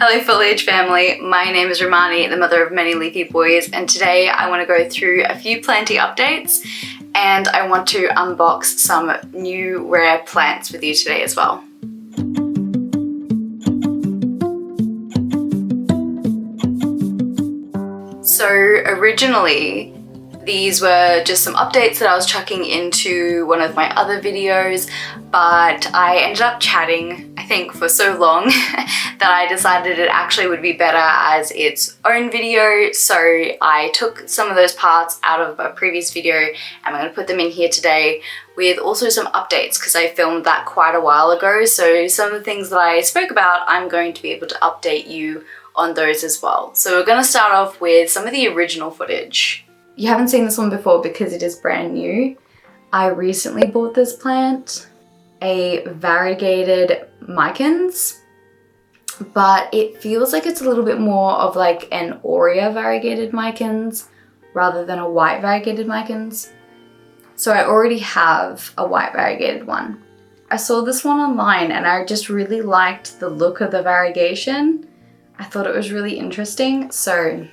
Hello foliage family, my name is Romani, the mother of many leafy boys, and today I want to go through a few planty updates and I want to unbox some new rare plants with you today as well. So originally these were just some updates that I was chucking into one of my other videos, but I ended up chatting, I think, for so long that I decided it actually would be better as its own video. So I took some of those parts out of a previous video and I'm going to put them in here today with also some updates because I filmed that quite a while ago. So some of the things that I spoke about, I'm going to be able to update you on those as well. So we're going to start off with some of the original footage. You haven't seen this one before because it is brand new. I recently bought this plant, a variegated micans, but it feels like it's a little bit more of like an Aurea variegated micans rather than a white variegated micans. So I already have a white variegated one. I saw this one online and I just really liked the look of the variegation. I thought it was really interesting, so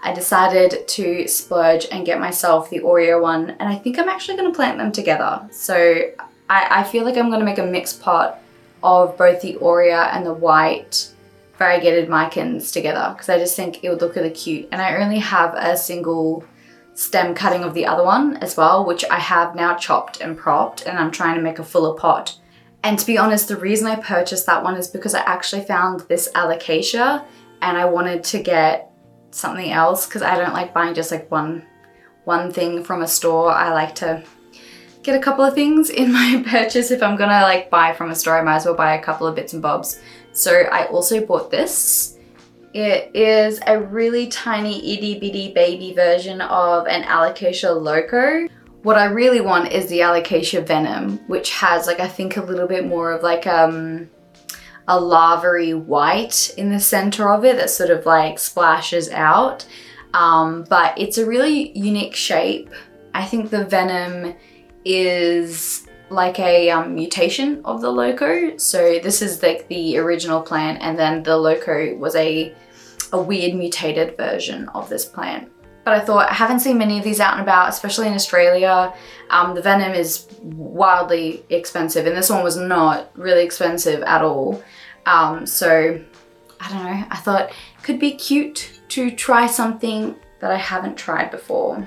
I decided to splurge and get myself the Aurea one, and I think I'm actually going to plant them together. So I feel like I'm going to make a mixed pot of both the Aurea and the white variegated micans together because I just think it would look really cute. And I only have a single stem cutting of the other one as well, which I have now chopped and propped, and I'm trying to make a fuller pot. And to be honest, the reason I purchased that one is because I actually found this Alocasia and I wanted to get something else because I don't like buying just like one thing from a store. I like to get a couple of things in my purchase. If I'm gonna like buy from a store, I might as well buy a couple of bits and bobs. So I also bought this. It is a really tiny itty bitty baby version of an Alocasia loco. What I really want is the Alocasia venom, which has like I think a little bit more of like a lavary white in the center of it that sort of like splashes out. But it's a really unique shape. I think the venom is like a mutation of the loco. So this is like the original plant, and then the loco was a weird mutated version of this plant. But I thought, I haven't seen many of these out and about, especially in Australia. The venom is wildly expensive, and this one was not really expensive at all. So I don't know, I thought it could be cute to try something that I haven't tried before.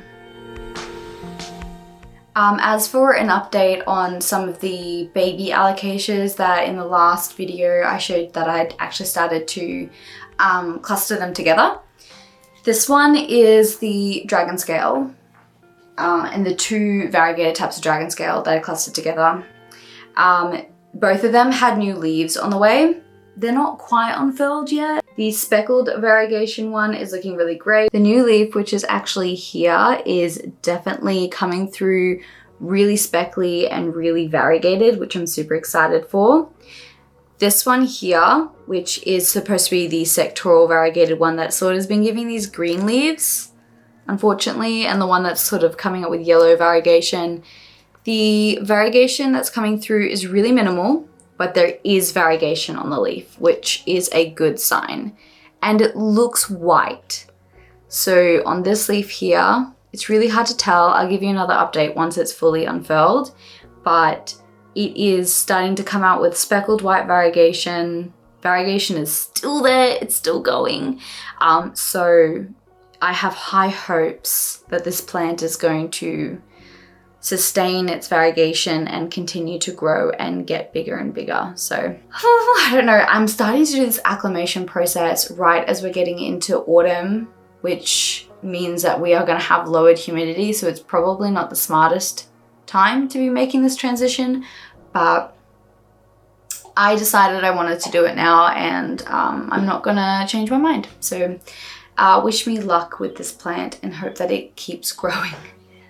As for an update on some of the baby alocasias that in the last video I showed that I'd actually started to cluster them together. This one is the dragon scale and the two variegated types of dragon scale that I clustered together. Both of them had new leaves on the way. They're not quite unfurled yet. The speckled variegation one is looking really great. The new leaf, which is actually here, is definitely coming through really speckly and really variegated, which I'm super excited for. This one here, which is supposed to be the sectoral variegated one that sort of has been giving these green leaves, unfortunately, and the one that's sort of coming up with yellow variegation. The variegation that's coming through is really minimal, but there is variegation on the leaf, which is a good sign. And it looks white. So on this leaf here, it's really hard to tell. I'll give you another update once it's fully unfurled, but it is starting to come out with speckled white variegation. Variegation is still there, it's still going. So I have high hopes that this plant is going to sustain its variegation and continue to grow and get bigger and bigger. So I don't know, I'm starting to do this acclimation process right as we're getting into autumn, which means that we are going to have lowered humidity, so it's probably not the smartest time to be making this transition, but I decided I wanted to do it now, and I'm not gonna change my mind. So wish me luck with this plant and hope that it keeps growing.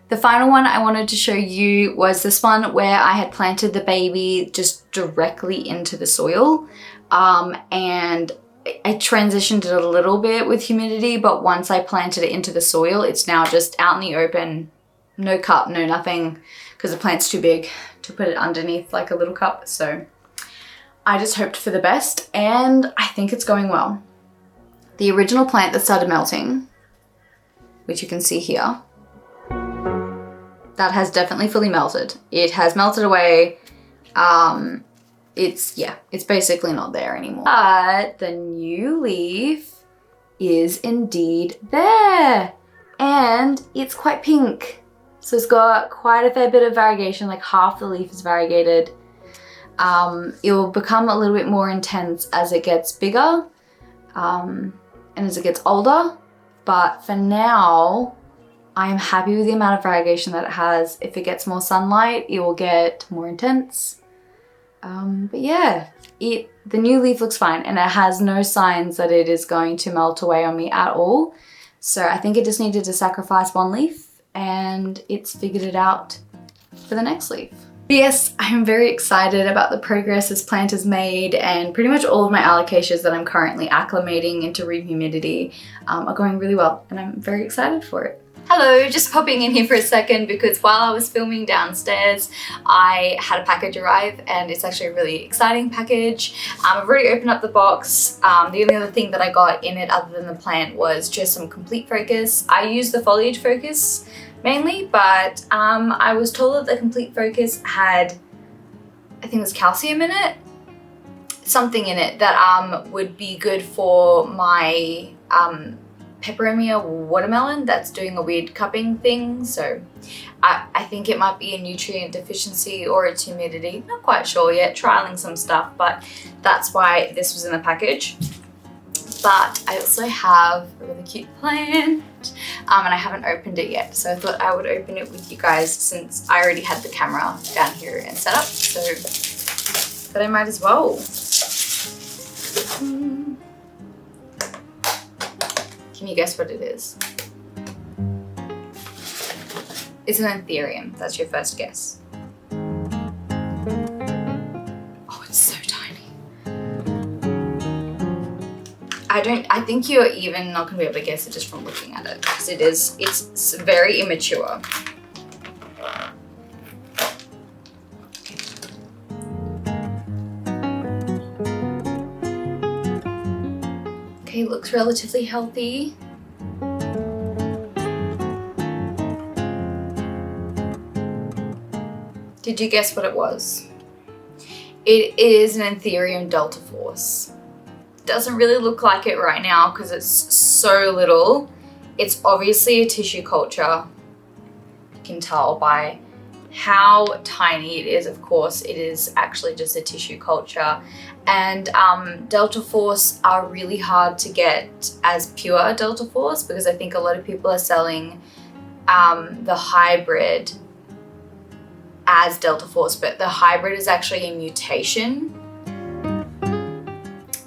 The final one I wanted to show you was this one where I had planted the baby just directly into the soil, and I transitioned it a little bit with humidity, but once I planted it into the soil, it's now just out in the open, no cup, no nothing, because the plant's too big to put it underneath like a little cup. So I just hoped for the best, and I think it's going well. The original plant that started melting, which you can see here, that has definitely fully melted. It has melted away. It's basically not there anymore. But the new leaf is indeed there, and it's quite pink. So it's got quite a fair bit of variegation, like half the leaf is variegated. It will become a little bit more intense as it gets bigger and as it gets older. But for now, I'm happy with the amount of variegation that it has. If it gets more sunlight, it will get more intense. But yeah, the new leaf looks fine, and it has no signs that it is going to melt away on me at all. So I think it just needed to sacrifice one leaf, and it's figured it out for the next leaf. But yes, I'm very excited about the progress this plant has made, and pretty much all of my alocasias that I'm currently acclimating into room humidity are going really well, and I'm very excited for it. Hello, just popping in here for a second because while I was filming downstairs, I had a package arrive, and it's actually a really exciting package. I've already opened up the box. The only other thing that I got in it other than the plant was just some complete focus. I use the foliage focus mainly, but I was told that the complete focus had, I think it was calcium in it, something in it that would be good for my peperomia watermelon that's doing a weird cupping thing. So I think it might be a nutrient deficiency or it's humidity, not quite sure yet, trialing some stuff, but that's why this was in the package. But I also have a really cute plant, and I haven't opened it yet, so I thought I would open it with you guys since I already had the camera down here and set up, but I might as well. Can you guess what it is? It's an Anthurium. That's your first guess. Oh, it's so tiny. I think you're even not gonna be able to guess it just from looking at it, because it's very immature. Okay, looks relatively healthy. Did you guess what it was? It is an Anthurium delta force. Doesn't really look like it right now because it's so little. It's obviously a tissue culture. You can tell by how tiny it is. Of course, it is actually just a tissue culture. And delta force are really hard to get as pure delta force, because I think a lot of people are selling the hybrid as delta force, but the hybrid is actually a mutation.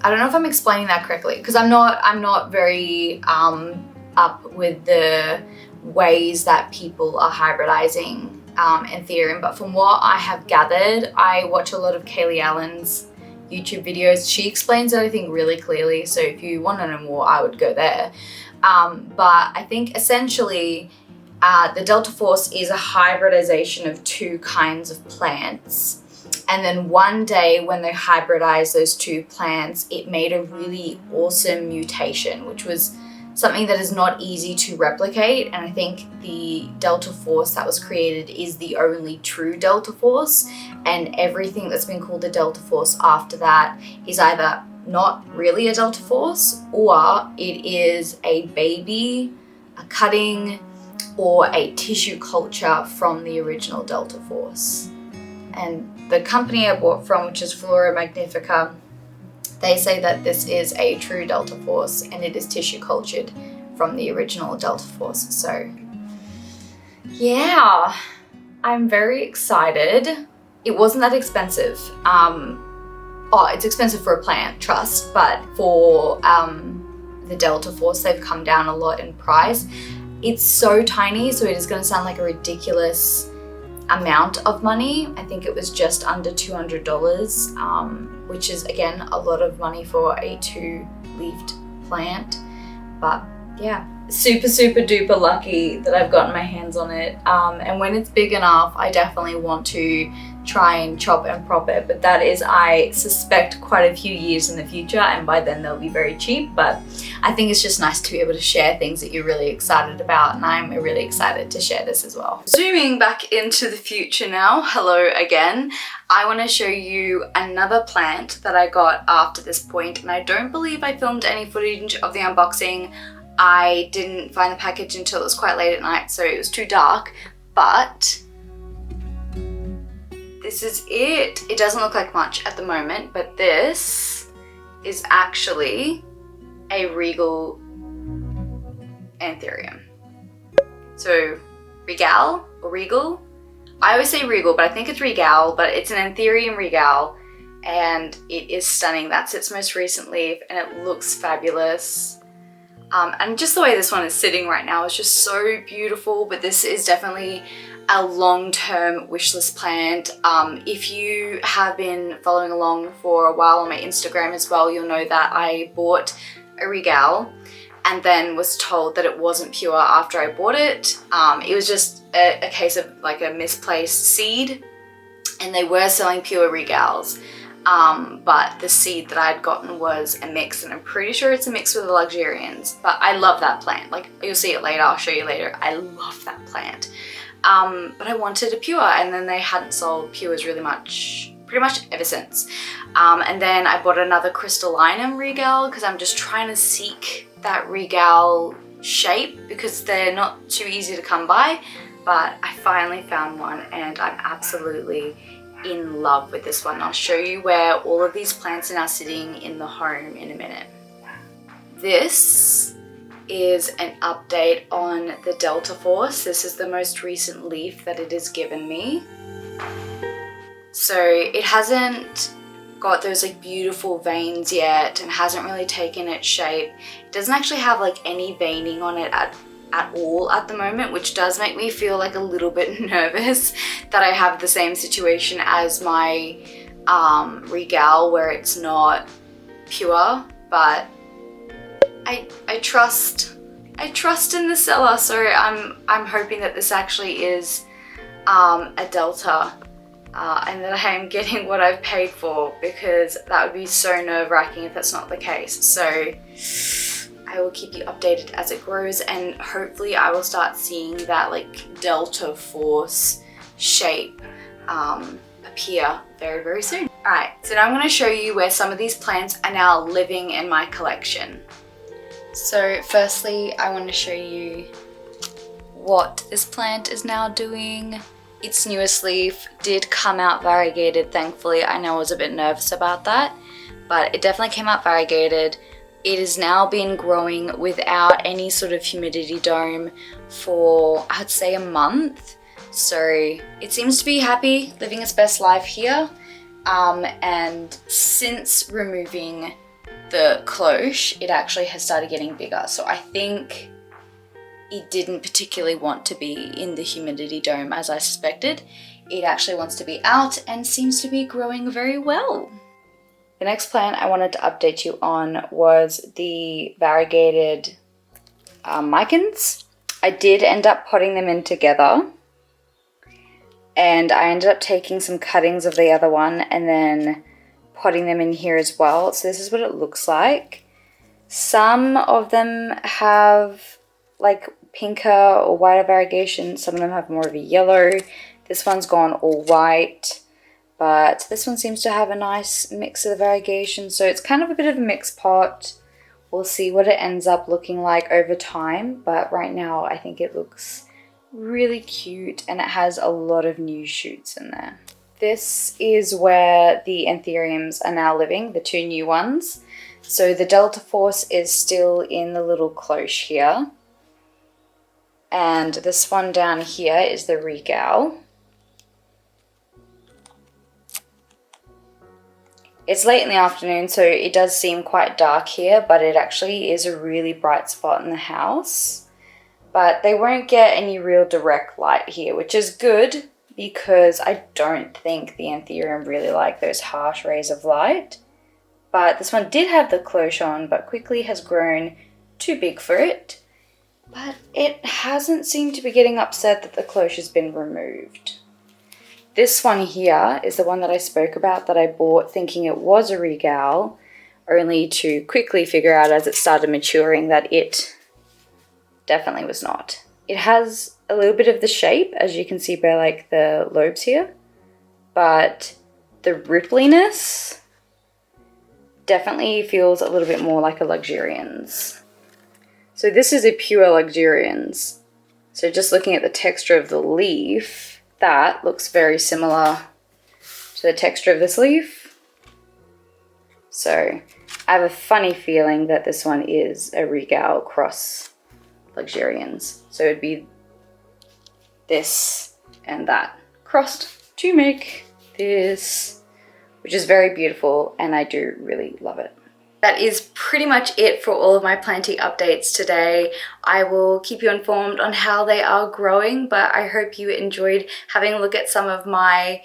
I don't know if I'm explaining that correctly, because I'm not very up with the ways that people are hybridizing Anthurium, but from what I have gathered, I watch a lot of Kaylee Allen's YouTube videos. She explains everything really clearly, so if you want to know more, I would go there. But I think essentially the delta force is a hybridization of two kinds of plants. And then one day when they hybridized those two plants, it made a really awesome mutation, which was something that is not easy to replicate. And I think the delta force that was created is the only true delta force. And everything that's been called a delta force after that is either not really a delta force, or it is a baby, a cutting, or a tissue culture from the original delta force. And the company I bought from, which is Flora Magnifica, they say that this is a true delta force and it is tissue cultured from the original delta force. So yeah, I'm very excited. It wasn't that expensive. It's expensive for a plant, trust, but for the delta force, they've come down a lot in price. It's so tiny, so it is going to sound like a ridiculous amount of money. I think it was just under $200, which is again a lot of money for a 2-leafed plant. But yeah, super duper lucky that I've gotten my hands on it. And when it's big enough, I definitely want to try and chop and prop it, but that is, I suspect, quite a few years in the future, and by then they'll be very cheap. But I think it's just nice to be able to share things that you're really excited about, and I'm really excited to share this as well. Zooming back into the future now, hello again. I want to show you another plant that I got after this point, and I don't believe I filmed any footage of the unboxing. I didn't find the package until it was quite late at night, so it was too dark, but this is it. It doesn't look like much at the moment, but this is actually a regal Anthurium. So regal or regal? I always say regal, but I think it's regal, but it's an Anthurium regal, and it is stunning. That's its most recent leaf, and it looks fabulous. And just the way this one is sitting right now is just so beautiful, but this is definitely a long-term wishlist plant. If you have been following along for a while on my Instagram as well, you'll know that I bought a regal and then was told that it wasn't pure after I bought it. It was just a case of like a misplaced seed, and they were selling pure regals. But the seed that I had gotten was a mix, and I'm pretty sure it's a mix with the luxurians. But I love that plant. Like, you'll see it later, I'll show you later. I love that plant. But I wanted a pure, and then they hadn't sold pures pretty much ever since. And then I bought another crystallinum regal because I'm just trying to seek that regal shape because they're not too easy to come by. But I finally found one, and I'm absolutely in love with this one. I'll show you where all of these plants are now sitting in the home in a minute. This is an update on the Delta Force. This is the most recent leaf that it has given me. So it hasn't got those like beautiful veins yet and hasn't really taken its shape. It doesn't actually have like any veining on it at all at the moment, which does make me feel like a little bit nervous that I have the same situation as my regal where it's not pure, but I trust in the seller, so I'm hoping that this actually is a Delta and that I am getting what I've paid for, because that would be so nerve-wracking if that's not the case. So I will keep you updated as it grows, and hopefully I will start seeing that like Delta Force shape appear very, very soon. Alright, so now I'm going to show you where some of these plants are now living in my collection. So firstly, I want to show you what this plant is now doing. Its newest leaf did come out variegated, thankfully. I know I was a bit nervous about that, but it definitely came out variegated. It has now been growing without any sort of humidity dome for, I'd say, a month. So it seems to be happy, living its best life here. And since removing the cloche, it actually has started getting bigger. So I think it didn't particularly want to be in the humidity dome as I suspected. It actually wants to be out and seems to be growing very well. The next plant I wanted to update you on was the variegated micans. I did end up potting them in together, and I ended up taking some cuttings of the other one and then potting them in here as well. So this is what it looks like. Some of them have like pinker or whiter variegation. Some of them have more of a yellow. This one's gone all white, but this one seems to have a nice mix of the variegation. So it's kind of a bit of a mixed pot. We'll see what it ends up looking like over time, but right now I think it looks really cute and it has a lot of new shoots in there. This is where the Anthuriums are now living, the two new ones. So the Delta Force is still in the little cloche here. And this one down here is the regal. It's late in the afternoon, so it does seem quite dark here, but it actually is a really bright spot in the house. But they won't get any real direct light here, which is good, because I don't think the Anthurium really like those harsh rays of light. But this one did have the cloche on, but quickly has grown too big for it. But it hasn't seemed to be getting upset that the cloche has been removed. This one here is the one that I spoke about that I bought thinking it was a regal, only to quickly figure out as it started maturing that it definitely was not. It has a little bit of the shape, as you can see by like the lobes here, but the rippliness definitely feels a little bit more like a luxurians. So this is a pure luxurians. So just looking at the texture of the leaf, that looks very similar to the texture of this leaf. So I have a funny feeling that this one is a regal cross luxurians. So it'd be this and that crossed to make this, which is very beautiful, and I do really love it. That is pretty much it for all of my planting updates today. I will keep you informed on how they are growing, but I hope you enjoyed having a look at some of my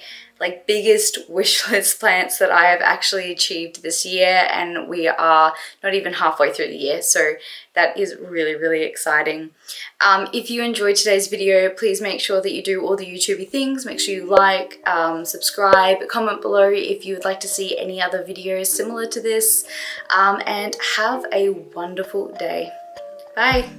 biggest wish list plants that I have actually achieved this year, and we are not even halfway through the year, so that is really, really exciting. If you enjoyed today's video, please make sure that you do all the YouTubey things. Make sure you like, subscribe, comment below if you would like to see any other videos similar to this, and have a wonderful day. Bye.